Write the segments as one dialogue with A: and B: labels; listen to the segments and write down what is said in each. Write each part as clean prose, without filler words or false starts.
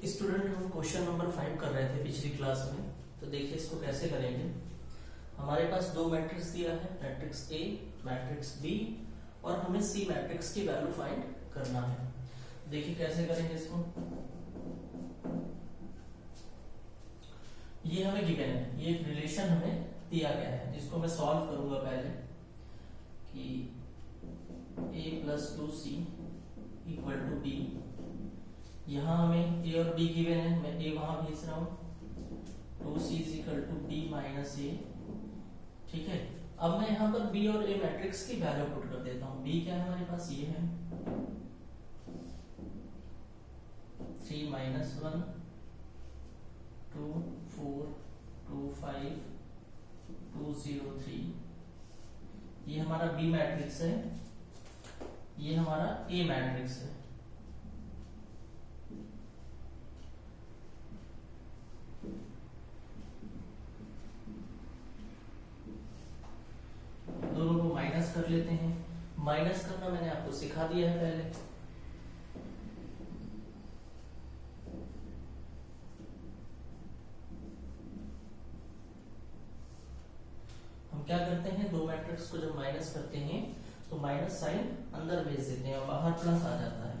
A: Student हम question number 5 कर रहे थे पिछली क्लास में। तो देखिए इसको कैसे करेंगे। हमारे पास दो मैट्रिक्स दिया है, मैट्रिक्स ए, मैट्रिक्स बी, और हमें सी मैट्रिक्स की वैल्यू फाइंड करना है। देखिए कैसे करेंगे इसको। ये हमें गिवन है, ये एक रिलेशन हमें दिया गया है जिसको मैं सॉल्व करूंगा पहले कि a plus 2c equal to b. यहाँ हमें a और b गिवन है, मैं a वहां भेज रहा हूँ। 2c is equal to b minus a। ठीक है, अब मैं यहाँ पर b और a मैट्रिक्स की वैल्यू पुट कर देता हूँ। b क्या है हमारे पास, ये है 3 माइनस 1 2 4 2 5 2 0 3। ये हमारा b मैट्रिक्स है, ये हमारा a मैट्रिक्स है। दोनों को माइनस कर लेते हैं। माइनस करना मैंने आपको सिखा दिया है पहले। हम क्या करते हैं, दो मैट्रिक्स को जब माइनस करते हैं तो माइनस साइन अंदर भेज देते हैं और बाहर प्लस आ जाता है।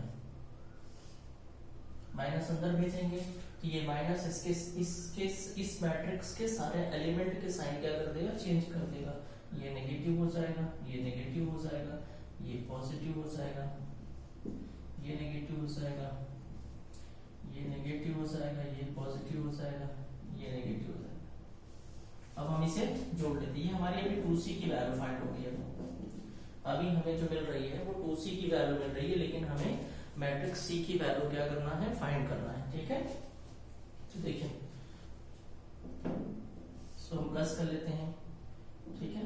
A: माइनस अंदर भेजेंगे तो ये माइनस इस मैट्रिक्स के सारे एलिमेंट के साइन क्या कर देगा, चेंज कर देगा। ये नेगेटिव हो जाएगा, ये नेगेटिव हो जाएगा, ये पॉजिटिव हो जाएगा, ये नेगेटिव हो जाएगा, ये नेगेटिव हो जाएगा, ये पॉजिटिव हो जाएगा, ये नेगेटिव हो जाएगा। अब हम इसे जोड़ लेते हैं। ये हमारी अभी 2c की वैल्यू फाइंड हो गई है। अभी हमें जो मिल रही है वो 2c की वैल्यू मिल रही है, लेकिन हमें मैट्रिक्स c की वैल्यू क्या करना है, फाइंड करना है। ठीक है, तो देखिए सो हम प्लस कर लेते हैं। ठीक है,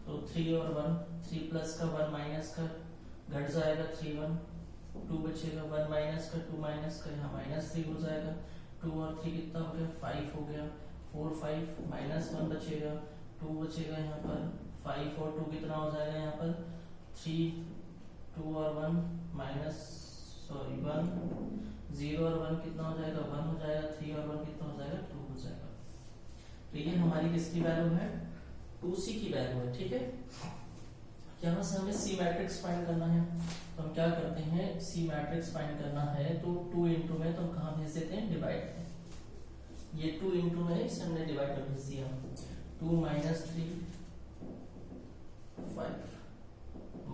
A: तो 3 और 1, 3 प्लस का 1 माइनस का घट जाएगा, 3 1 2 बचेगा, 1 माइनस का 2 माइनस का यहाँ माइनस 3 हो जाएगा। 2 और 3 कितना हो गया, 5 हो गया। 4 5 माइनस 1 बचेगा, 2 बचेगा यहाँ पर। 5 और 2 कितना हो जाएगा यहाँ पर, 3 2 और 1 माइनस 1 0 और 1 कितना हो जाएगा, 1 हो जाएगा। 3 और 1 कितना हो जाएगा, 2 हो जाएगा। तो ये हमारी किसकी वैल्यू है, 2c की वैल्यू है। ठीक है, यहाँ से हमें c मैट्रिक्स फाइंड करना है। तो हम क्या करते हैं, c मैट्रिक्स फाइंड करना है तो 2 इंटू में तो हम कहाँ भेज देते हैं, डिवाइड में। ये 2 इंटू में इसे हमने डिवाइड में भेज दिया। 2 माइनस 3 5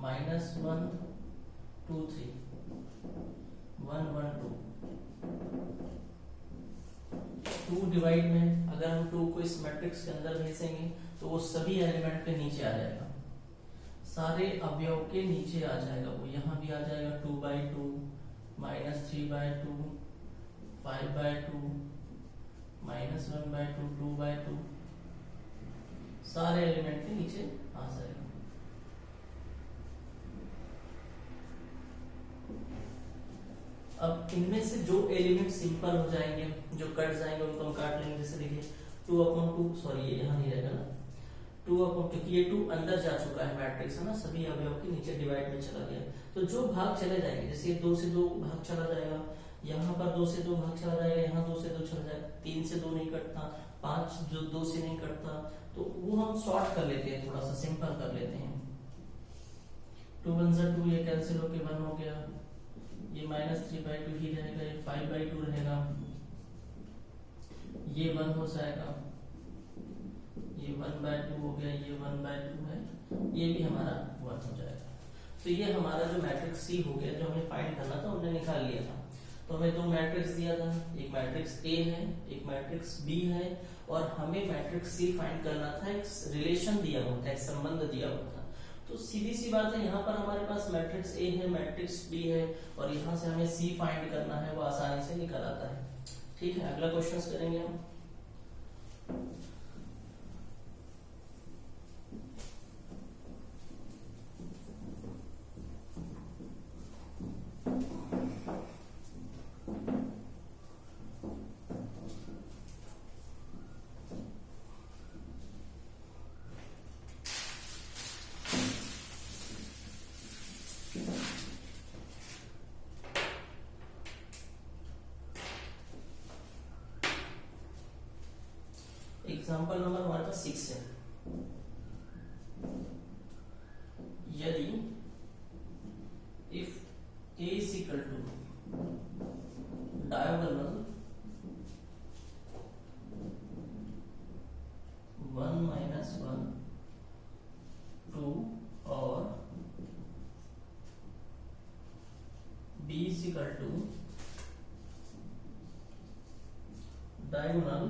A: माइनस 1 2 3 1 1 2। 2 डिवाइड में अगर हम 2 को इस मैट्रिक्स के अंदर भेजेंगे तो वो सभी एलिमेंट के नीचे आ जाएगा, सारे अवयव के नीचे आ जाएगा। वो यहाँ भी आ जाएगा 2/2 माइनस 3/2 5/2 माइनस 1/2 2/2, सारे एलिमेंट के नीचे आ जाएगा। अब इनमें से जो एलिमेंट सिंपल हो जाएंगे, जो कट जाएंगे, उनको हम काट लेंगे। जैसे देखिए 2/2, सॉरी ये यहाँ नहीं रहेगा ना, 2/, क्योंकि ये 2 अंदर जा चुका है मैट्रिक्स है ना, सभी अवयव के नीचे डिवाइड में चला गया। तो जो भाग चले जाएंगे, जैसे 2 से 2 भाग चला जाएगा, यहाँ पर 2 से 2 भाग चला जाएगा, यहाँ 2 से 2 चला जाएगा, 3 से 2 नहीं कटता, 5 जो 2 से नहीं कटता, तो वो हम सॉर्ट कर लेते हैं, थोड़ा सा सिंपल कर लेते हैं। 2 1 जा 2, ये कैंसिल होके 1 हो गया। ये माइनस 3/2 ही रहेगा, ये 5/2 रहेगा, ये 1 हो जाएगा, ये 1/2 हो गया, ये 1/2 है, ये भी हमारा 1 हो जाएगा। तो ये हमारा जो मैट्रिक्स सी हो गया, जो हमें फाइंड करना था हमने निकाल लिया था। तो हमें दो मैट्रिक्स दिया था, एक मैट्रिक्स ए है, एक मैट्रिक्स बी है, और हमें मैट्रिक्स सी फाइंड करना था। एक रिलेशन दिया हुआ था, एक संबंध दिया हुआ था। तो सीधी सी बात है, यहाँ पर हमारे पास मैट्रिक्स ए है, मैट्रिक्स बी है, और यहाँ से हमें सी फाइंड करना है, वो आसानी से निकल आता है। ठीक है, अगला क्वेश्चन करेंगे हम। एग्जाम्पल नंबर हमारे पास 6 है। यदि if a is equal to diagonal 1 minus 1 2 और b is equal to diagonal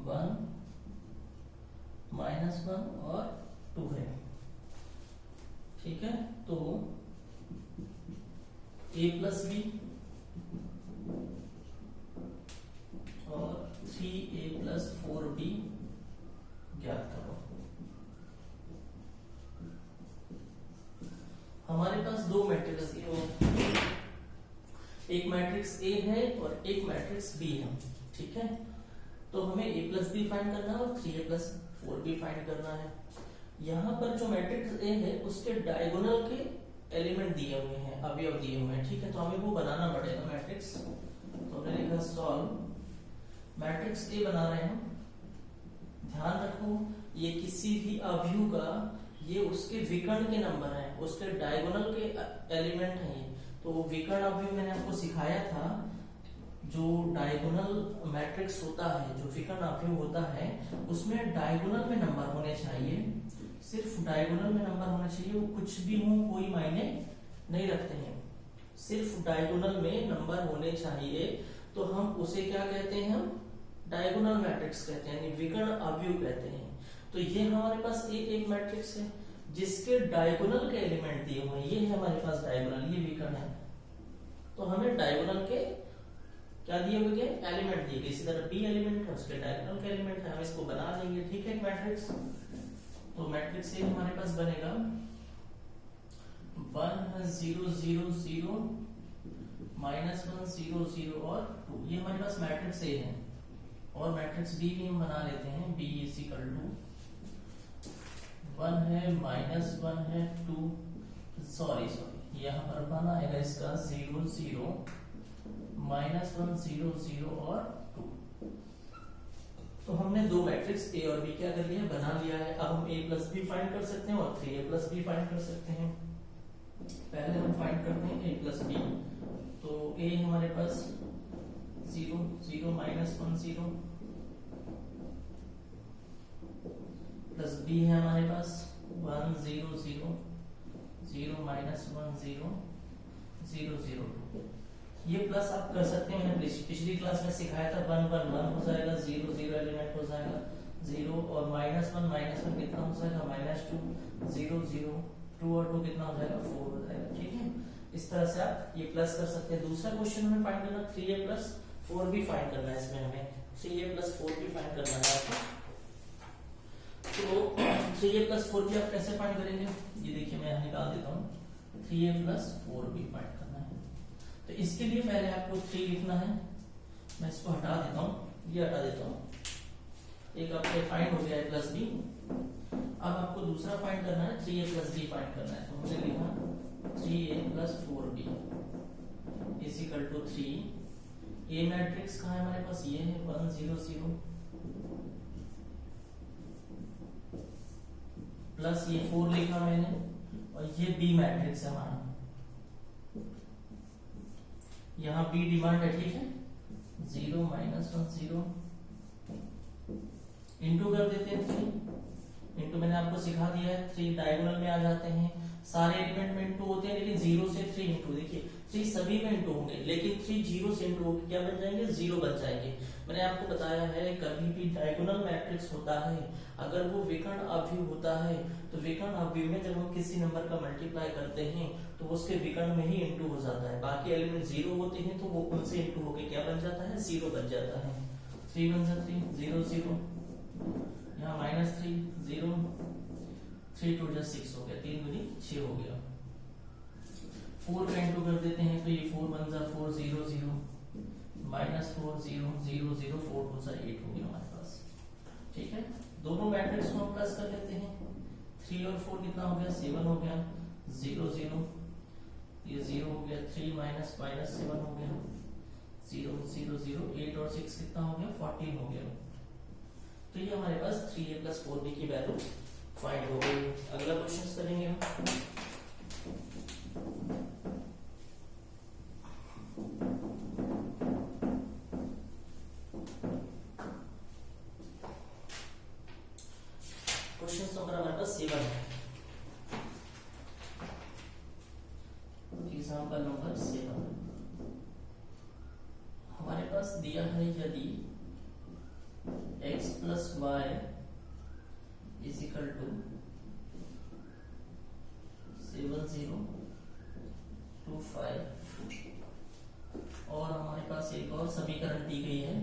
A: 1 minus 1 और 2 है, ठीक है। तो a प्लस बी और 3a प्लस 4b ज्ञात करो। हमारे पास दो मैट्रिक्स एक मैट्रिक्स A है और एक मैट्रिक्स B है, ठीक है। तो हमें a प्लस बी फाइंड करना है और 3a प्लस 4b फाइंड करना है। यहाँ पर जो मैट्रिक्स A है उसके डायगोनल के एलिमेंट दिए हुए हैं, अवयव दिए हुए हैं, ठीक है। तो हमें वो बनाना पड़ेगा मैट्रिक्स। तो हमने लिखा सॉल्व मैट्रिक्स A बना रहे हैं। ध्यान रखो ये किसी भी अवयव का ये उसके विकर्ण के नंबर हैं, उसके डायगोनल के एलिमेंट हैं ये। तो विकर्ण अवयव मैंने आपको सिखाया था, जो डायगोनल मैट्रिक्स होता है, जो विकर्ण अवयव होता है उसमें डायगोनल में नंबर होने चाहिए, सिर्फ डायगोनल में नंबर होना चाहिए। वो कुछ भी हो कोई मायने नहीं रखते हैं, सिर्फ डायगोनल में नंबर होने चाहिए। तो हम उसे क्या कहते हैं, हम डायगोनल मैट्रिक्स कहते हैं, यानी विकर्ण अवयव कहते हैं। तो ये हमारे पास एक मैट्रिक्स है जिसके डायगोनल के एलिमेंट दिए हुए हैं, ये है हमारे पास डायगोनल, ये विकर्ण है। तो हमें डायगोनल के क्या दिए हुए हैं, एलिमेंट दिए गए। इसी तरह बी एलिमेंट है, उसके डायगोनल के एलिमेंट है, हम इसको बना लेंगे, ठीक है, मैट्रिक्स। तो मैट्रिक्स ये हमारे पास बनेगा 1 0 0 0 -1 0 0 और 2। ये हमारे पास मैट्रिक्स ए है। और मैट्रिक्स बी भी हम बना लेते हैं। बी इज इक्वल टू 1 है -1 है 2 सॉरी यहाँ पर बना आएगा इसका 0 0 -1 0 0 और 2। तो हमने दो मैट्रिक्स ए और बी क्या कर लिया, बना लिया है। अब हम a प्लस बी फाइंड कर सकते हैं और 3a प्लस बी फाइंड कर सकते हैं। पहले हम फाइंड करते हैं a प्लस बी। तो a हमारे पास 0 0 -1 0 प्लस b है हमारे पास 1 0 0 0 -1 0 0 0 2। ये प्लस आप कर सकते हैं, मैंने पिछली क्लास में सिखाया था। 1 1 1 हो जाएगा, 0 0 एलिमेंट हो जाएगा 0 और -1 कितना हो जाएगा -2 0 0 2 और 2 कितना हो जाएगा 4 हो जाएगा, ठीक है। इस तरह से आप ये प्लस कर सकते हैं। दूसरा क्वेश्चन हमें फाइंड करना 3a प्लस 4b फाइंड करना है। इसमें हमें 3a प्लस 4b फाइंड करना है आपको। तो 3a प्लस 4b आप कैसे फाइंड करेंगे, ये देखिए मैं यहाँ निकाल देता हूँ। 3a प्लस 4b फाइंड करना है। तो इसके लिए पहले आपको 3 लिखना है। मैं इसको हटा देता हूँ, ये हटा देता हूँ। एक आपका फाइंड हो गया है प्लस बी। अब आपको दूसरा फाइंड करना है 3a प्लस b फाइंड करना है। तो हमने लिखा 3a plus 4b is equal to 3। A matrix कहाँ है हमारे पास, ये है 1 0 0 प्लस ये 4 लिखा मैंने, और ये बी मैट्रिक्स है हमारा। यहाँ बी डिमांड है, ठीक है। 0 -1 0 इंटू कर देते हैं 3। इंटू मैंने आपको सिखा दिया है, 3 डायगोनल में आ जाते हैं। सारे एलिमेंट में इंटू होते हैं, लेकिन 0 से 3 इंटू, देखिए 3 सभी में इंटू होंगे, लेकिन 3 0 से इंटू होकर क्या बन जाएंगे, 0 बन जाएंगे। मैंने आपको बताया है कभी भी डायगोनल मैट्रिक्स होता है, अगर वो विकर्ण अवयव होता है तो विकर्ण अवयव में जब हम किसी नंबर का मल्टीप्लाई करते हैं तो उसके विकर्ण में ही इंटू हो जाता है। बाकी एलिमेंट 0 होते हैं तो वो उनसे इंटू होकर क्या बन जाता है, 0 बन जाता है। 3 1 3 0 0 यहाँ -3 0 3 2 6 हो गया, 3 दूनी 6 हो गया। 4 का इंटू कर देते हैं तो ये 4 1 4 0 0 -4 0 0 0 4 2 8 हो गया हमारे पास, ठीक है। दोनों मैट्रिक्स को हम प्लस कर लेते हैं। 3 और 4 कितना हो गया, 7 हो गया। 0 0 ये 0 हो गया, 3 -7 हो गया, 0 0 0 8 और 6 कितना हो गया, 14 हो गया। तो ये हमारे पास 3a प्लस 4b की वैल्यू फाइंड हो गई। अगला क्वेश्चन करेंगे हम। क्वेश्चन नंबर हमारे पास 7 है। एग्जाम्पल नंबर 7 हमारे पास दिया है यदि x plus y is equal to 7025 और हमारे पास एक और समीकरण दी गई है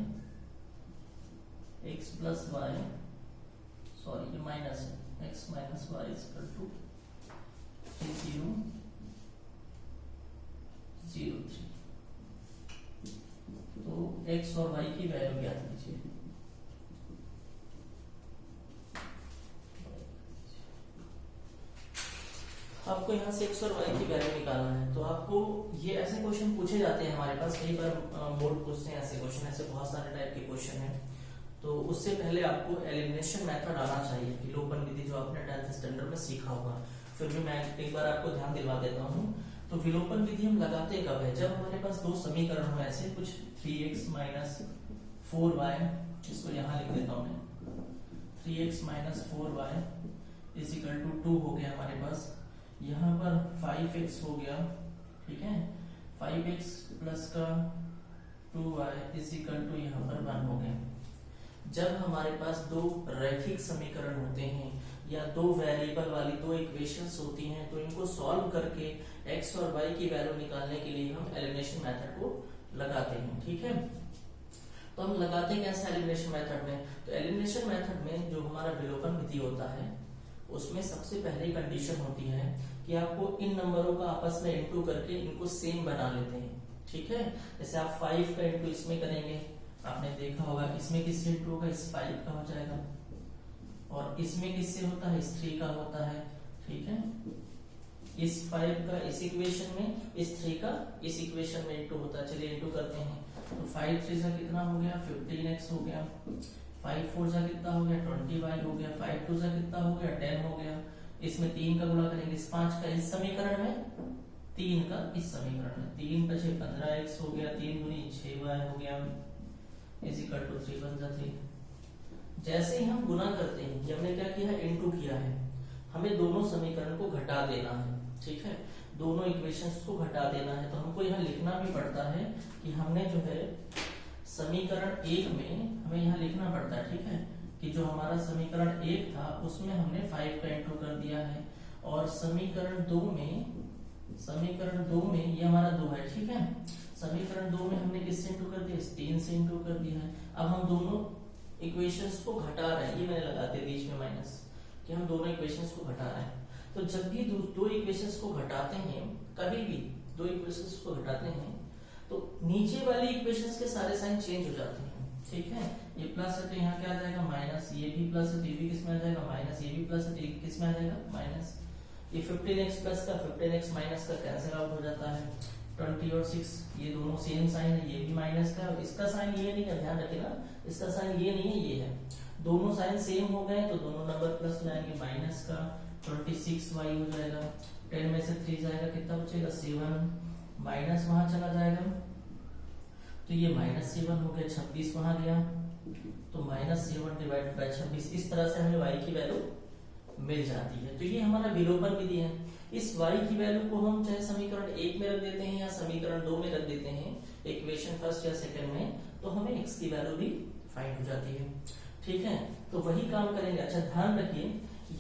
A: x प्लस वाई सॉरी ये माइनस है x minus y is equal to 3003। तो x और y की वैल्यू ज्ञात कीजिए। आपको यहाँ से x और y की वैल्यू निकालना है। तो आपको ये ऐसे क्वेश्चन पूछे जाते हैं हमारे पास, कई बार बोर्ड पूछते हैं ऐसे क्वेश्चन, ऐसे बहुत सारे टाइप के क्वेश्चन हैं। तो उससे पहले आपको एलिमिनेशन मेथड आना चाहिए, विलोपन विधि जो आपने 10th स्टैंडर्ड में सीखा होगा। फिर भी मैं एक बार आपको ध्यान दिलवा देता हूँ। तो विलोपन विधि हम लगाते कब है, जब हमारे पास दो समीकरण हो ऐसे कुछ 3x माइनस 4y, इसको यहाँ लिख देता हूँ मैं, 3x minus 4y is equal to 2 हो गया हमारे पास। यहाँ पर 5x हो गया, ठीक है, 5x प्लस का 2y इज इक्वल टू यहाँ पर 1 हो गया। जब हमारे पास दो रैखिक समीकरण होते हैं या दो वेरिएबल वाली दो इक्वेशंस होती हैं, तो इनको सॉल्व करके x और y की वैल्यू निकालने के लिए हम एलिमिनेशन मेथड को लगाते हैं, ठीक है। तो हम लगाते हैं कैसे एलिमिनेशन मेथड में, तो एलिमिनेशन मेथड में जो हमारा विलोपन विधि होता है उसमें सबसे पहली कंडीशन होती है कि आपको इन नंबरों का आपस में इंटू करके इनको सेम बना लेते हैं, ठीक है। जैसे आप 5 का इंटू इसमें करेंगे, आपने देखा होगा इसमें किससे इंटू होगा, इस 5 का हो जाएगा, और इसमें किससे होता है, इस 3 का होता है, ठीक है। इस 5 का इस इक्वेशन में, इस 3 का इस इक्वेशन में इंटू होता है। चलिए इंटू करते हैं। तो 5 3 का कितना हो गया, 15x हो गया, 5 4 का कितना हो गया, 20y हो गया, 5 2 का कितना हो गया, 10 हो गया। इसमें 3 का गुणा करेंगे, इस 5 का इस समीकरण में, 3 का इस समीकरण में, 3 5 15x हो गया, 3 दूनी 6y हो गया इज इक्वल टू 3 1 जा 3। जैसे ही हम गुना करते हैं, ये हमने क्या किया है, इनटू किया है, हमें दोनों समीकरण को घटा देना है, ठीक है, दोनों इक्वेशंस को घटा देना है। तो हमको यहाँ लिखना भी पड़ता है कि हमने जो है समीकरण 1 में हमें यहाँ लिखना पड़ता है, ठीक है, कि जो हमारा समीकरण 1 था उसमें हमने 5 का इंटू कर दिया है, और समीकरण 2 में ये हमारा 2 है, ठीक है। समीकरण 2 में हमने किससे इंटू कर दिया, 3 से इंटू कर दिया है। अब हम दोनों इक्वेशंस को घटा रहे हैं, ये मैंने लगा दिया बीच में माइनस, कि हम दोनों इक्वेशंस को घटा रहे हैं। तो जब भी दो इक्वेशंस को घटाते हैं, कभी भी दो इक्वेशंस को घटाते हैं, तो नीचे वाली इक्वेशंस के सारे साइन चेंज हो जाते हैं, ठीक है। ये प्लस है तो यहाँ क्या आ जाएगा माइनस, ये भी प्लस है तो ये भी किसमें आ जाएगा माइनस, ये भी प्लस है तो ये किसमें आ जाएगा माइनस। ये 15x प्लस का 15x माइनस का कैंसिल आउट हो जाता है। 20 और 6 ये दोनों सेम साइन है, ये भी माइनस का, इसका साइन ये नहीं है, ध्यान रखिएगा, इसका साइन ये नहीं है, ये है। दोनों साइन सेम हो गए तो दोनों नंबर प्लस लाएंगे, माइनस का 26y हो जाएगा, 10 में से 3 जाएगा, कितना बचेगा 7, माइनस वहां चला जाएगा तो ये -7 हो गया, 26 वहां गया तो -7 डिवाइडेड बाय 26। इस तरह से हमें y की वैल्यू मिल जाती है। तो ये हमारा विलोपन विधि है। इस y की वैल्यू को हम चाहे समीकरण 1 में रख देते हैं या समीकरण 2 में रख देते हैं, इक्वेशन फर्स्ट या सेकंड में, तो हमें x की वैल्यू भी फाइंड हो जाती है, ठीक है। तो वही काम करेंगे। अच्छा ध्यान रखिए,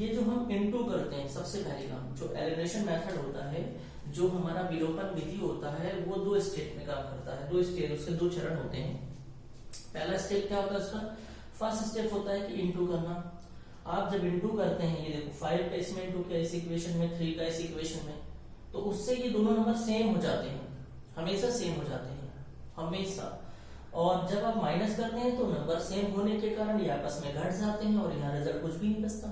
A: ये जो हम इनटू करते हैं, सबसे पहले काम जो एलिमिनेशन मेथड होता है, जो हमारा विलोपन विधि होता है, वो 2 स्टेप में काम करता है। 2 स्टेप, उसके 2 चरण होते हैं। पहला स्टेप क्या होता है उसका, फर्स्ट स्टेप होता है कि इनटू करना। आप जब इनटू करते हैं, ये देखो 5 का इसमें इनटू किया इस इक्वेशन में, 3 का इस इक्वेशन में, तो उससे ये दोनों नंबर सेम हो जाते हैं, हमेशा सेम हो जाते हैं, हमेशा। और जब आप माइनस करते हैं तो नंबर सेम होने के कारण ये आपस में घट जाते हैं और यहाँ रिजल्ट कुछ भी नहीं बचता,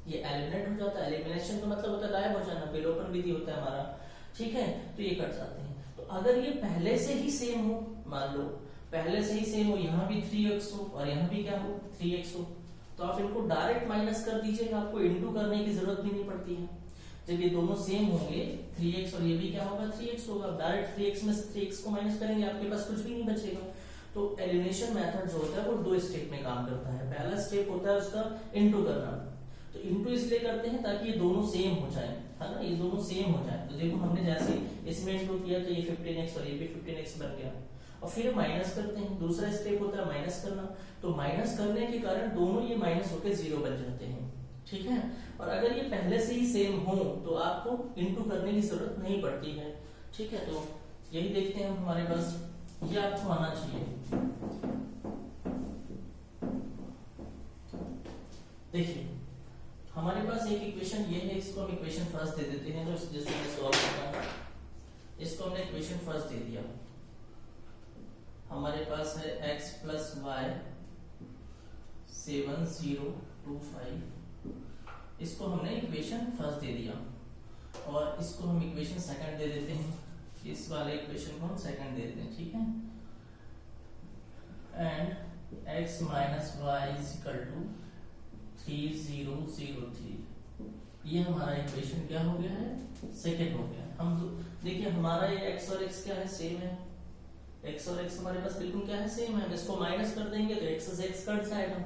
A: ये एलिमिनेट हो जाता है। एलिमिनेशन का मतलब होता है गायब हो जाना, विलोपन विधि होता है हमारा, ठीक है। तो ये कट जाते हैं। तो अगर ये पहले से ही सेम हो, मान लो पहले से ही सेम हो, यहाँ भी 3x हो और यहाँ भी क्या हो 3x हो, तो आप इनको डायरेक्ट माइनस कर दीजिएगा, आपको इनटू करने की जरूरत भी नहीं पड़ती है। जब ये दोनों सेम होंगे 3x और ये भी क्या होगा 3x होगा, डायरेक्ट 3x में से 3x को माइनस करेंगे, आपके पास कुछ भी नहीं बचेगा। तो एलिमिनेशन मेथड जो होता है वो 2 स्टेप में काम करता है। पहला स्टेप होता है उसका इनटू करना, तो इनटू इसलिए करते हैं ताकि ये दोनों सेम हो जाए, है ना, ये दोनों सेम हो जाए। तो देखो हमने जैसे इसमें इनटू किया तो ये 15x और ये भी 15x बन गया, और फिर माइनस करते हैं। दूसरा स्टेप होता है माइनस करना, तो माइनस करने के कारण दोनों ये माइनस होकर 0 बन जाते हैं, ठीक है। और अगर ये पहले से ही सेम हो तो आपको इनटू करने की जरूरत नहीं पड़ती है, ठीक है। तो यही देखते हैं हमारे पास, ये आपको आना चाहिए। देखिए हमारे पास एक इक्वेशन ये है, इसको हम इक्वेशन फर्स्ट दे देते हैं, जो जिसको मैं सॉल्व करता हूं। इसको हमने इक्वेशन फर्स्ट दे दिया। हमारे पास है x प्लस वाई 7025, इसको हमने इक्वेशन फर्स्ट दे दिया, और इसको हम इक्वेशन सेकंड दे देते हैं। इस वाले इक्वेशन को हम सेकंड दे देते हैं, ठीक है। And x minus y is equal to 3003, ये हमारा इक्वेशन क्या हो गया है, सेकंड हो गया। हम देखिए हमारा ये x और x क्या है, सेम है। x और x हमारे पास बिल्कुल क्या है, सेम है। इसको माइनस कर देंगे तो x से x कट जाएगा,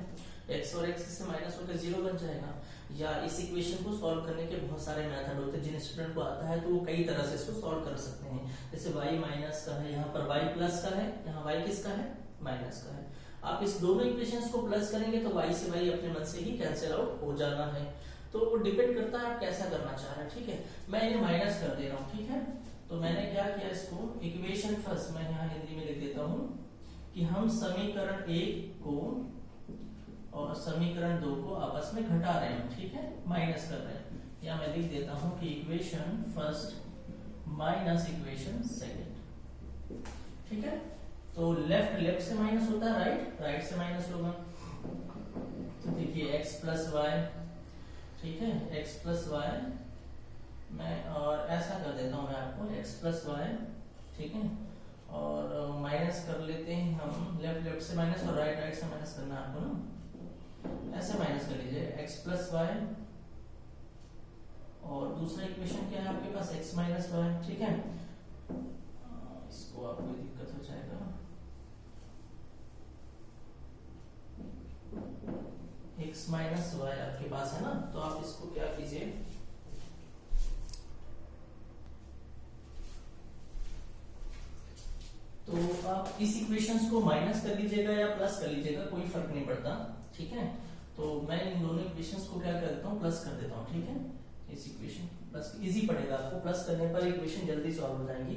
A: x और x से माइनस होकर 0 बन जाएगा। या इस इक्वेशन को सॉल्व करने के बहुत सारे मेथड होते हैं, जिन स्टूडेंट को आता है तो वो कई तरह से इसको सॉल्व कर सकते हैं। जैसे y माइनस का है, यहाँ पर y प्लस का है, यहाँ y किसका है, माइनस का है। आप इस दोनों इक्वेशंस को प्लस करेंगे तो y से y अपने मन से ही कैंसिल आउट हो जाना है। तो वो डिपेंड करता है आप कैसा करना चाह रहे हैं, ठीक है। मैं इन्हें माइनस कर दे रहा हूँ, ठीक है। तो मैंने क्या किया, इसको इक्वेशन फर्स्ट मैं यहाँ हिंदी में लिख देता हूँ कि हम समीकरण 1 को और समीकरण 2 को आपस में घटा रहे हैं, ठीक है, माइनस कर रहे हैं। या मैं लिख देता हूँ कि equation first minus equation second, ठीक है। तो लेफ्ट से माइनस होता है, राइट से माइनस होगा। तो देखिए x प्लस वाई, ठीक है, x प्लस वाई मैं और ऐसा कर देता हूँ मैं आपको, x प्लस वाई, ठीक है। और माइनस कर लेते हैं हम, लेफ्ट से माइनस और राइट से माइनस करना है आपको ना, ऐसे माइनस कर लीजिए x प्लस वाई, और दूसरा इक्वेशन क्या है आपके पास, x माइनस वाई, ठीक है। इसको आपको दिक्कत हो जाएगा, x माइनस वाई आपके पास है ना, तो आप इसको क्या कीजिए, तो आप इस इक्वेशंस को माइनस कर लीजिएगा या प्लस कर लीजिएगा, कोई फर्क नहीं पड़ता, ठीक है। तो मैं इन दोनों इक्वेशंस को क्या कर देता हूँ, प्लस कर देता हूँ, ठीक है। इस इक्वेशन प्लस इजी पड़ेगा आपको, प्लस करने पर इक्वेशन जल्दी सॉल्व हो जाएंगी।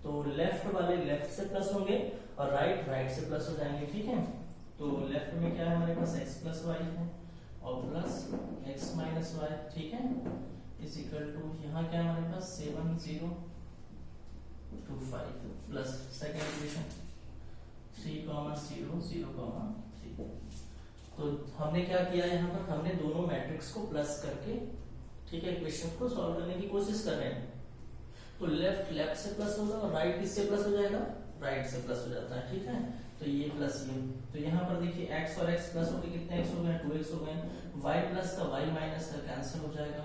A: तो लेफ्ट वाले लेफ्ट से प्लस होंगे और राइट से प्लस हो जाएंगे, ठीक है। तो लेफ्ट में क्या है हमारे पास, x प्लस वाई है और प्लस x माइनस वाई, ठीक है, इज इक्वल टू यहाँ क्या है हमारे पास 7025 प्लस सेकंड इक्वेशन 3,0,0,3। तो हमने क्या किया यहाँ पर, हमने दोनों मैट्रिक्स को प्लस करके, ठीक है, इक्वेशन को सॉल्व करने की कोशिश कर रहे हैं। तो लेफ्ट से प्लस होगा और राइट किससे प्लस हो जाएगा, राइट से प्लस हो जाता है, ठीक है। तो ये प्लस ये, तो यहाँ पर देखिए x और x प्लस होकर कितने x हो गए, 2x हो गए। y प्लस का y माइनस का कैंसिल हो जाएगा।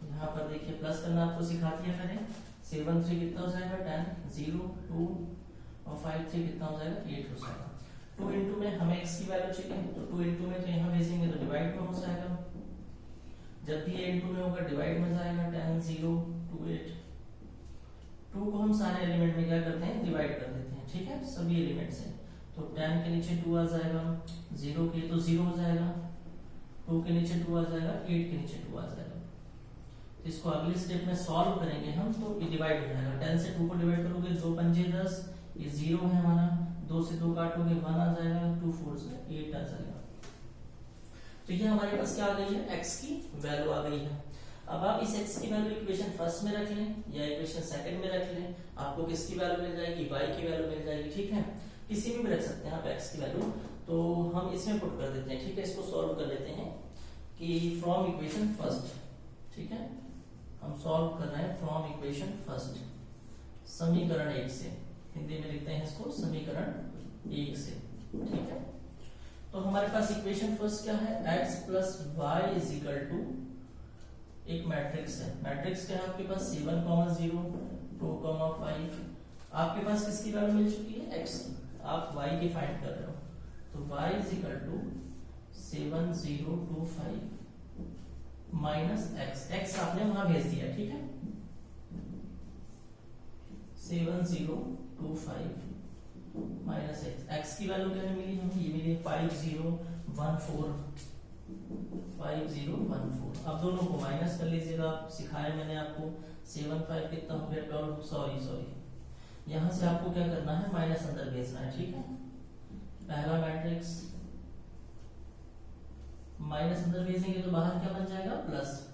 A: यहाँ पर देखिए प्लस करना आपको सिखा दिया मैंने, 7 3 कितना हो जाएगा 10, 0 2 और 5 3 कितना हो जाएगा 8 हो जाएगा। 2 इंटू में हमें x की वैल्यू चाहिए, तो 2 इंटू में तो यहाँ भेजेंगे तो डिवाइड में हो जाएगा। जब भी a इंटू में होगा डिवाइड में जाएगा, 10 0 2 8। 2 को हम सारे एलिमेंट में क्या करते हैं, डिवाइड कर देते हैं, ठीक है, सभी एलिमेंट से। तो 10 के नीचे 2 आ जाएगा, 0 के तो 0 हो जाएगा, 2 के नीचे 2 आ जाएगा, 8 के नीचे 2 आ जाएगा। इसको अगले स्टेप में सॉल्व करेंगे हम, तो ये डिवाइड हो जाएगा। 10 से 2 को डिवाइड करोगे 2 पंजे 10, ये 0 है हमारा, 2 से 2 काटोगे 1 आ जाएगा, 2 4 से 8 आ जाएगा। तो ये हमारे पास क्या आ गई है, x की वैल्यू आ गई है। अब आप इस x की वैल्यू इक्वेशन फर्स्ट में रख लें या इक्वेशन सेकंड में रख लें, आपको किसकी वैल्यू मिल जाएगी, y की वैल्यू मिल जाएगी, ठीक है। किसी में भी रख सकते हैं आप x की वैल्यू, तो हम इसमें पुट कर देते हैं, ठीक है। इसको सॉल्व कर लेते हैं कि फ्रॉम इक्वेशन फर्स्ट, ठीक है, हम सॉल्व कर रहे हैं फ्रॉम इक्वेशन फर्स्ट, समीकरण 1 से, हिंदी में लिखते हैं इसको समीकरण 1 से, ठीक है। तो हमारे पास इक्वेशन फर्स्ट क्या है, x plus y is equal to एक मैट्रिक्स है, मैट्रिक्स क्या है आपके पास 7, 0, 2, 5। आपके पास किसकी वैल्यू मिल चुकी है, x की, आप y की फाइंड कर रहे हो, तो y is equal to 7, 0, 2, 5 minus x आपने वहां भेज दिया, ठीक है, 7, 0, 2, 5 माइनस x की वैल्यू क्या मिली हमें, ये मिली 5, 0, 1, 4, 5, 0, 1, 4। अब दोनों को माइनस कर लीजिएगा, सिखाया मैंने आपको, 7, 5 कितना हो गया, 12, सॉरी यहां से आपको क्या करना है, माइनस अंदर भेजना है, ठीक है, पहला मैट्रिक्स माइनस अंदर भेजेंगे तो बाहर क्या बन जाएगा, प्लस,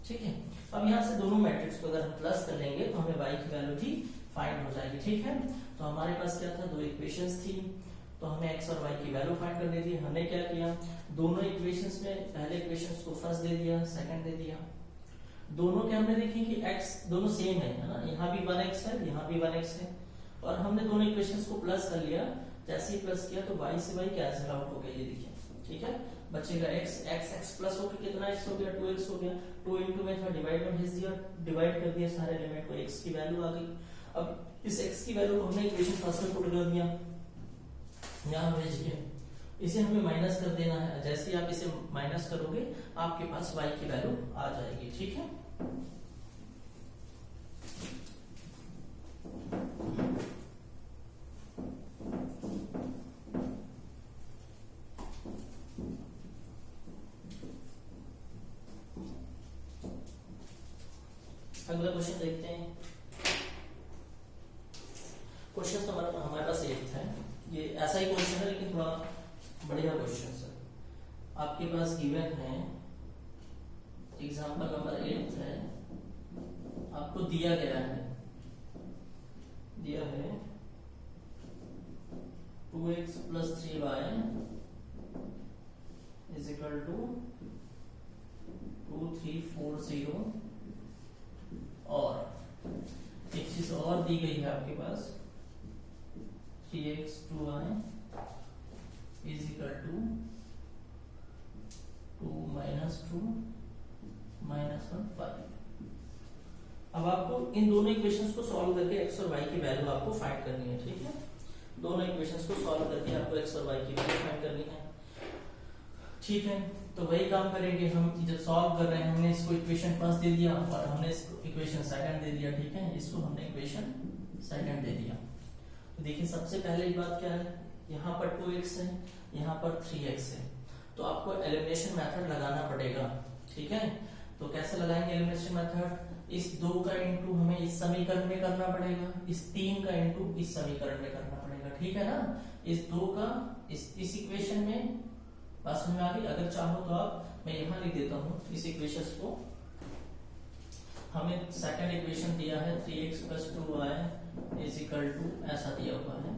A: ठीक है। अब यहाँ से दोनों मैट्रिक्स को अगर हम प्लस कर लेंगे तो हमें y की वैल्यू भी फाइंड हो जाएगी, ठीक है। तो हमारे पास क्या था, दो इक्वेशंस थी, तो हमें x और y की वैल्यू फाइंड करनी थी। हमने क्या किया, दोनों इक्वेशंस में पहले इक्वेशंस को फर्स्ट दे दिया, सेकंड दे दिया, दोनों के हमने देखी कि x दोनों सेम है ना, यहाँ भी 1x है, यहाँ भी 1x है, और हमने दोनों इक्वेशंस को प्लस कर लिया। जैसे ही प्लस किया तो y से y कैंसिल आउट हो गया, ये देखिए, ठीक है, बचेगा x प्लस होकर कितना x हो गया, 2x हो गया, 2 into में था, डिवाइड में भेज दिया, डिवाइड कर दिया सारे एलिमेंट को, x की वैल्यू आ गई। अब इस x की वैल्यू को हमने इक्वेशन फर्स्ट में पुट कर दिया, यहाँ भेज के इसे हमें माइनस कर देना है। जैसे ही आप इसे माइनस करोगे आपके पास y की वैल्यू आ जाएगी, ठीक है। अगला क्वेश्चन देखते हैं। क्वेश्चन तो हमारे पास 8 है, ये ऐसा ही क्वेश्चन है लेकिन थोड़ा बढ़िया क्वेश्चन है। आपके पास गिवन है, एग्जांपल नंबर 8 है, आपको दिया गया है 2x plus 3y is equal to 2, 3, 4, 0, और एक चीज और दी गई है आपके पास 3x 2y is equal to 2 minus 2 minus 1 5। अब आपको इन दोनों इक्वेशंस को सॉल्व करके x और y की वैल्यू आपको फाइंड करनी है, ठीक है। दोनों इक्वेशंस को सॉल्व करके आपको x और y की वैल्यू फाइंड करनी है, ठीक है। तो वही काम करेंगे हम, जब सॉल्व कर रहे हैं हमने इसको इक्वेशन फर्स्ट दे दिया और हमने इसको इक्वेशन सेकंड दे दिया, ठीक है, इसको हमने इक्वेशन सेकंड दे दिया। तो देखिए सबसे पहले बात क्या है, यहाँ पर 2x है, यहाँ पर 3x है, तो आपको एलिमिनेशन मेथड लगाना पड़ेगा, ठीक है। तो कैसे लगाएंगे एलिमिनेशन मेथड, इस 2 का इनटू हमें इस समीकरण में करना पड़ेगा, इस 3 का इनटू इस समीकरण में करना पड़ेगा, ठीक है ना। इस 2 का इस इक्वेशन में, बात समझ में आ गई। अगर चाहो तो आप, मैं यहाँ लिख देता हूँ इस इक्वेशन को, हमें सेकंड इक्वेशन दिया है 3x plus 2y is equal to, ऐसा दिया हुआ है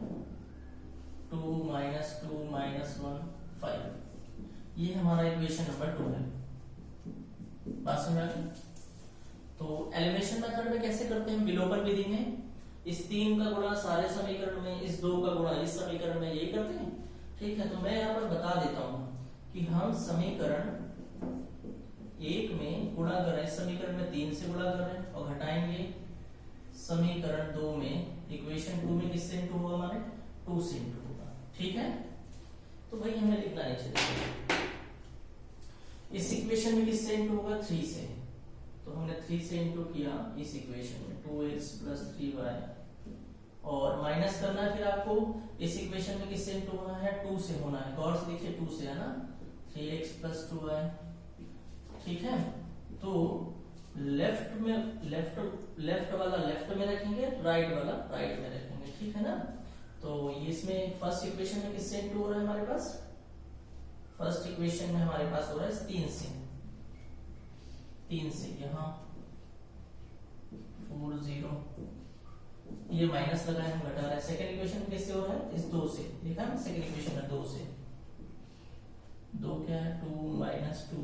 A: 2 minus 2 minus 1 5। ये हमारा इक्वेशन नंबर 2 है, बात समझ आ गई। तो एलिमिनेशन मेथड में कैसे करते हैं, विलोपन विधि में इस 3 का गुणा सारे समीकरण में, इस 2 का गुणा इस समीकरण में, यही करते हैं, ठीक है। तो मैं यहाँ पर बता देता हूँ कि हम समीकरण 1 में गुणा कर रहे हैं, समीकरण में 3 से गुणा कर रहे हैं और घटाएंगे समीकरण 2 में, इक्वेशन 2 में किससे इंटू होगा, हमारे 2 से इंटू होगा, ठीक है। तो भाई हमें लिखना नहीं चाहिए, इस इक्वेशन में किससे इंटू होगा, 3 से, तो हमने 3 से इंटू किया इस इक्वेशन में 2x प्लस 3y, और माइनस करना है फिर आपको इस इक्वेशन में किससे इंटू होना है, 2 से होना है, गौर से देखिए 2 से है ना, 3x प्लस 2y, ठीक है। तो लेफ्ट वाला लेफ्ट में रखेंगे, राइट वाला राइट में रखेंगे, ठीक है ना। तो ये इसमें फर्स्ट इक्वेशन में किससे इंटू हो रहा है हमारे पास, फर्स्ट इक्वेशन में हमारे पास हो रहा है 3 से, यहाँ 4 0, ये माइनस लगा है, हम घटा रहे हैं। सेकंड इक्वेशन में किससे हो रहा है, इस 2 से, देखा है सेकंड इक्वेशन में 2 से, 2 क्या है 2 minus 2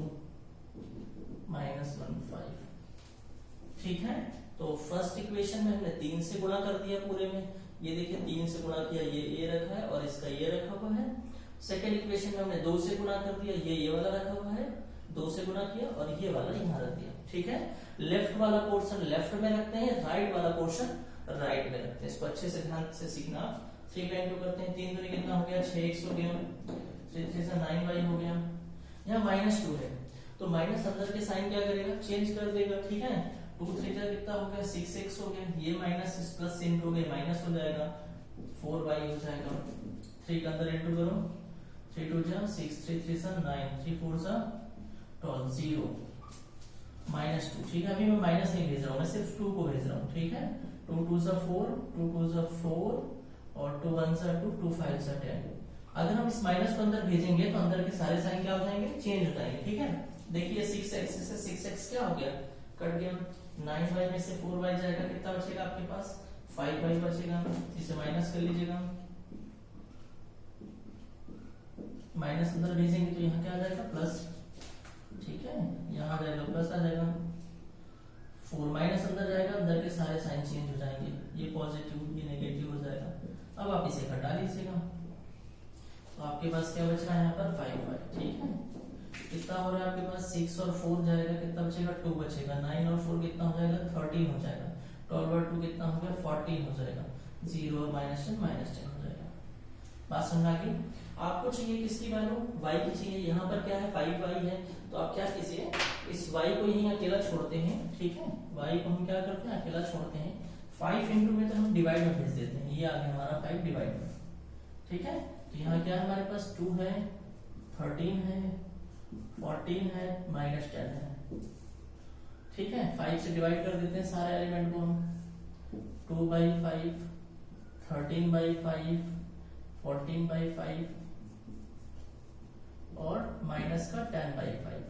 A: minus 1 5, ठीक है। तो फर्स्ट इक्वेशन में हमने 3 से गुणा कर दिया पूरे में, ये देखिए 3 से गुणा किया, ये ए रखा है और इसका ये रखा हुआ है। सेकेंड इक्वेशन में हमने 2 से गुणा कर दिया, ये वाला रखा हुआ है, 2 से गुणा किया और ये वाला यहाँ रख दिया। ठीक है, लेफ्ट वाला पोर्शन लेफ्ट में रखते हैं, राइट वाला पोर्शन राइट में रखते हैं। इसको अच्छे से ध्यान से सीखना। 3 का इंटू करते हैं, 3 दूनी कितना हो गया 6x हो गया, 3 3 से 9y हो गया। यहाँ -2 है तो माइनस अंदर के साइन क्या करेगा, चेंज कर देगा। ठीक है, 2 3 का कितना हो गया 6x हो गया, ये माइनस इस प्लस से इंटू गए माइनस हो जाएगा, 4y हो जाएगा। 3 का अंदर इंटू करो, 3 2 जा 6, 3 3 सा 9, 3 4 सा 12, 0 -2। ठीक है, अभी मैं माइनस नहीं भेज रहा हूँ, मैं सिर्फ 2 को भेज रहा हूँ। ठीक है, 2 2 सा 4, 2 2 सा 4 और 2 1 सा 2, 2 5 सा 10। अगर हम इस माइनस को अंदर भेजेंगे तो अंदर के सारे साइन क्या हो जाएंगे, चेंज हो जाएंगे। ठीक है, देखिए 6x से 6x क्या हो गया, कट गया। 9y में से 4y जाएगा, कितना बचेगा आपके पास 5y बचेगा। इसे माइनस कर लीजिएगा, माइनस अंदर भेजेंगे तो यहाँ क्या आ जाएगा प्लस। ठीक है, यहाँ आ जाएगा प्लस आ जाएगा, 4 माइनस अंदर जाएगा, अंदर के सारे साइन चेंज हो जाएंगे, ये पॉजिटिव ये नेगेटिव हो जाएगा। अब आप इसे घटा लीजिएगा तो आपके पास क्या बच रहा है यहाँ पर 5y। ठीक है, कितना हो रहा है आपके पास 6 और 4 जाएगा, कितना बचेगा 2 बचेगा। 9 और 4 कितना हो जाएगा 13 हो जाएगा। 12 और 2 कितना हो गया 14 हो जाएगा। 0 और -10 हो जाएगा। बात समझ आ गई। आपको चाहिए किसकी वैल्यू, y की चाहिए। यहाँ पर क्या है 5y है तो आप क्या कीजिए, इस y को यहीं अकेला छोड़ते हैं। ठीक है, y को हम क्या करते हैं अकेला छोड़ते हैं। 5 इंटू में तो हम डिवाइड में भेज देते हैं, ये आ गया हमारा 5 डिवाइड में। ठीक है, तो यहाँ क्या है हमारे पास 2 है, 13 है, 14 है, -10 है। ठीक है, 5 से डिवाइड कर देते हैं सारे एलिमेंट को हम। 2/5, 13/5, 14/5 और माइनस का 10/5।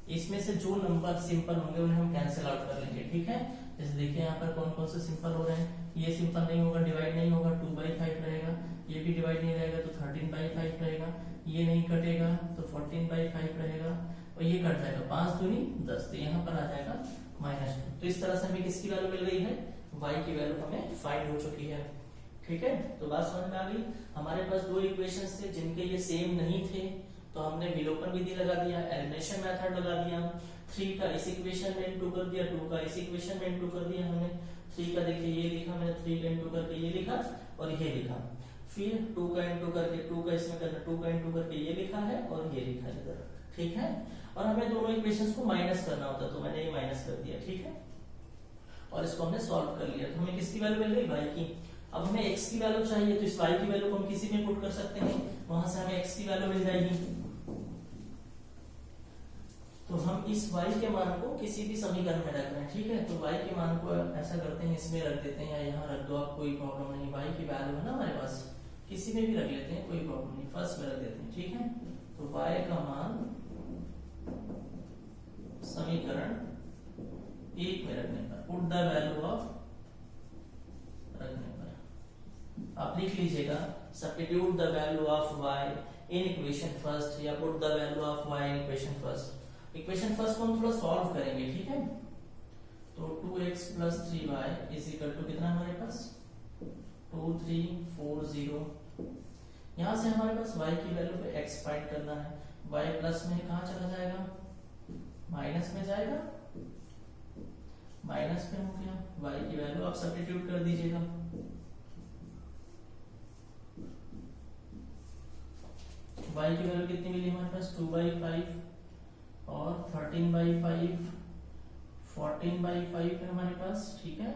A: इसमें से जो नंबर सिंपल होंगे उन्हें हम कैंसिल आउट कर लेंगे। ठीक है, जैसे देखिए यहाँ पर कौन कौन से सिंपल हो रहे हैं। ये सिंपल नहीं होगा, डिवाइड नहीं होगा, 2/5 रहेगा। ये भी डिवाइड नहीं रहेगा तो 13/5 रहेगा। ये नहीं कटेगा तो 14/5 रहेगा और ये कट जाएगा 5 दूनी 10, तो यहाँ पर आ जाएगा -2। तो इस तरह से हमें किसकी वैल्यू मिल गई है, y की वैल्यू हमें फाइंड हो चुकी है। ठीक है, तो बात समझ में आ गई। हमारे पास 2 इक्वेशंस थे जिनके ये सेम नहीं थे तो हमने विलोपन विधि लगा दिया, एलिमिनेशन मेथड लगा दिया। 3 का इस इक्वेशन में इंटू कर दिया, 2 का इस इक्वेशन में इंटू कर दिया हमने। 3 का देखिए ये लिखा मैंने, 3 का इंटू करके ये लिखा और ये लिखा। फिर 2 का इंटू करके 2 का इसमें करना, 2 का इंटू करके ये लिखा है और ये लिखा है इधर। ठीक है, और हमें दोनों इक्वेशंस को माइनस करना होता तो मैंने ये माइनस कर दिया। ठीक है, और इसको हमने सॉल्व कर लिया तो हमें किसकी वैल्यू मिल गई, y की। अब हमें x की वैल्यू चाहिए तो इस y की वैल्यू को हम किसी में पुट कर सकते हैं, वहां से हमें x की वैल्यू मिल जाएगी। तो हम इस y के मान को किसी भी समीकरण में रख रहे हैं। ठीक है, तो y के मान को ऐसा करते हैं, इसमें रख देते हैं या यहाँ रख दो आप, कोई प्रॉब्लम नहीं। y की वैल्यू है ना हमारे पास, किसी में भी रख लेते हैं, कोई प्रॉब्लम नहीं, फर्स्ट में रख देते हैं। ठीक है, तो y का मान समीकरण 1 में रखने पर, पुट द वैल्यू ऑफ रखने पर आप लिख लीजिएगा substitute the value of y in equation first, या put the value of y in equation first. Equation first को हम थोड़ा सॉल्व करेंगे। ठीक है, तो 2x + 3y = कितना हमारे पास 2 3 4 0। यहां से हमारे पास y की वैल्यू पे x फाइंड करना है। y प्लस में कहां चला जाएगा, माइनस में जाएगा, माइनस में हो गया। y की वैल्यू आप सब्स्टिट्यूट कर दीजिएगा। y की वैल्यू कितनी मिली हमारे पास 2/5 और 13/5, 14/5 है हमारे पास। ठीक है,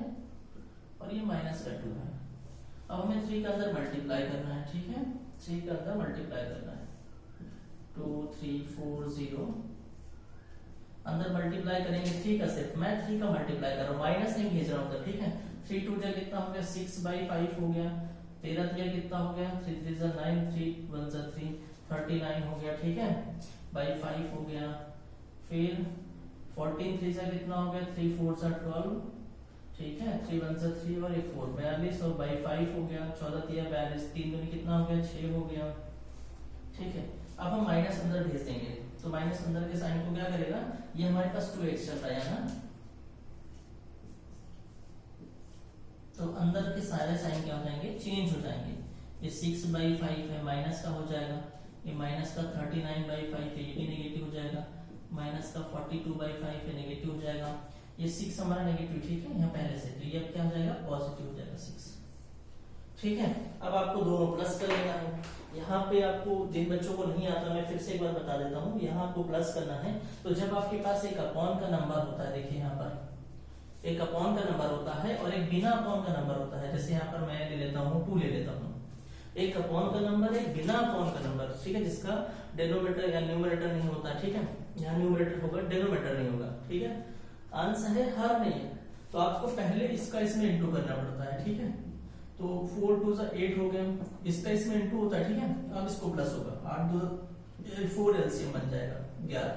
A: और ये -2 है। अब हमें 3 का अंदर मल्टीप्लाई करना है। ठीक है, 3 का अंदर मल्टीप्लाई करना है। 2 3 4 0 अंदर मल्टीप्लाई करेंगे 3 का, सिर्फ मैं 3 का मल्टीप्लाई कर रहा हूँ, माइनस नहीं भेज रहा हूँ। ठीक है, 3 2 जा कितना हो गया 6/5 हो गया। 13 3 कितना हो गया 3 3 9, 3 1 3 39 हो गया। ठीक है, बाई 5 हो गया। फिर 14 3 से कितना हो गया 3 4 12। ठीक है, 3 1 3 और 1 4 42 और बाई 5 हो गया। 14 3 42, 3 दूनी कितना हो गया 6 हो गया। ठीक है, अब हम माइनस अंदर भेज देंगे तो माइनस अंदर के साइन को क्या करेगा, ये हमारे पास 2x चल रहा है ना, तो अंदर के सारे साइन क्या हो जाएंगे, चेंज हो जाएंगे। ये 6/5 है, माइनस का हो जाएगा, ये माइनस का 39/5 है, ये भी नेगेटिव हो जाएगा, माइनस का 42/5 है, नेगेटिव हो जाएगा। ये 6 हमारा नेगेटिव, ठीक है, यहाँ पहले से, तो ये अब क्या हो जाएगा, पॉजिटिव हो जाएगा 6। ठीक है, अब आपको दोनों प्लस कर लेना है। यहाँ पे आपको, जिन बच्चों को नहीं आता, मैं फिर से एक बार बता देता हूँ, यहाँ आपको प्लस करना है। तो जब आपके पास एक अपॉन का नंबर होता है, देखिए यहाँ पर एक अपॉन का नंबर होता है और एक बिना अपॉन का नंबर होता है। जैसे यहाँ पर मैं ले लेता हूँ 2 ले लेता हूँ, एक अपॉन का नंबर, एक बिना अपॉन का नंबर, ठीक है, जिसका डिनोमिनेटर या न्यूमरेटर नहीं होता, ठीक है, यहाँ न्यूमरेटर होगा, डिनोमिनेटर नहीं होगा, ठीक है, अंश है, हर नहीं है, तो आपको पहले इसका इसमें इंटू करना पड़ता है, ठीक है। तो 4 2 8 हो गया, इसका इसमें इंटू होता है, ठीक है, अब इसको प्लस होगा, 8 2 4 एलसीएम बन जाएगा 11।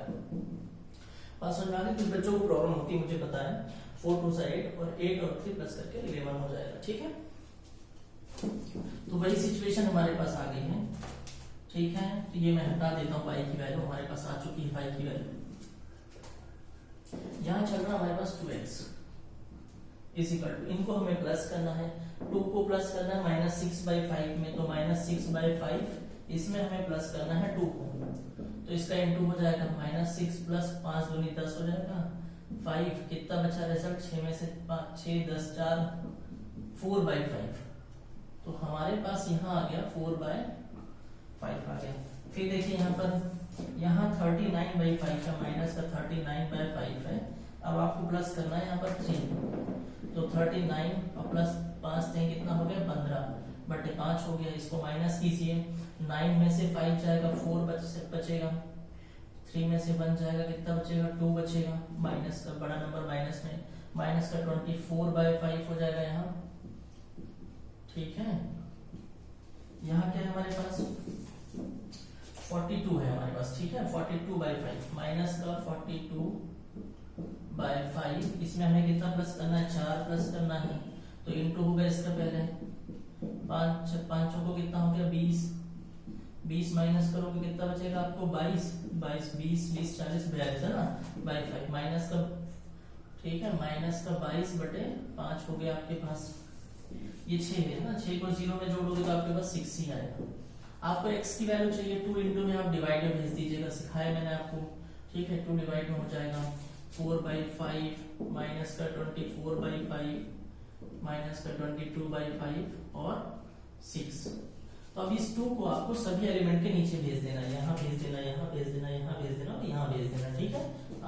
A: पास समझ में आ गया। कुछ बच्चों को प्रॉब्लम होती है, मुझे पता है। 4 2 8 और 8 और 3 प्लस करके 11 हो जाएगा, ठीक है। तो वही सिचुएशन हमारे पास आ गई है, ठीक है। तो ये मैं हटा देता हूँ, पाई की वैल्यू हमारे पास आ चुकी है, पाई की वैल्यू। यहाँ चल रहा हमारे पास 2x इज इक्वल टू, इनको हमें प्लस करना है, 2 को प्लस करना है -6/5 में, तो -6/5, इसमें हमें प्लस करना है 2 को, तो इसका इंटू हो जाएगा, -6 + 5 दूनी 10 हो जाएगा, 5 कितना बचा रिजल्ट, 6 में से 5 6 10 4 4/5, तो हमारे पास यहाँ आ गया 4/5 आ गया। फिर देखिए यहाँ पर, यहाँ 39/5 है, माइनस का 39/5 है, अब आपको प्लस करना है यहाँ पर 3, तो 39 और प्लस 5 दें कितना हो गया, 15/5 हो गया। इसको माइनस कीजिए, 9 में से 5 जाएगा, 4 बचेगा, 3 में से 1 जाएगा, कितना बचेगा, 2 बचेगा, माइनस का बड़ा नंबर माइनस में, माइनस का 24/5 हो जाएगा यहाँ, ठीक है। यहाँ क्या है हमारे पास, 42 है हमारे पास, ठीक है, 42/5, माइनस का 42/5, इसमें हमें कितना प्लस करना है, 4 प्लस करना है, तो इंटू होगा इसका पहले, 5 5 को कितना हो गया, 20 माइनस करोगे कितना बचेगा आपको, 22 20 40 42 है ना, बाई 5, माइनस का, ठीक है, माइनस का 22/5 हो गया आपके पास। ये 6 है ना, 6 को 0 में जोड़ोगे तो आपके पास 6 ही आएगा। आपको x की वैल्यू चाहिए, 2 इंटू में आप डिवाइड में भेज दीजिएगा, सिखाया मैंने आपको, ठीक है। 2 डिवाइड में हो जाएगा 4/5 माइनस का 24/5 माइनस का 22/5 और 6। तो अब इस 2 को आपको सभी एलिमेंट के नीचे भेज देना, यहाँ भेज देना, यहाँ भेज देना, यहाँ भेज देना और यहाँ भेज देना, ठीक है।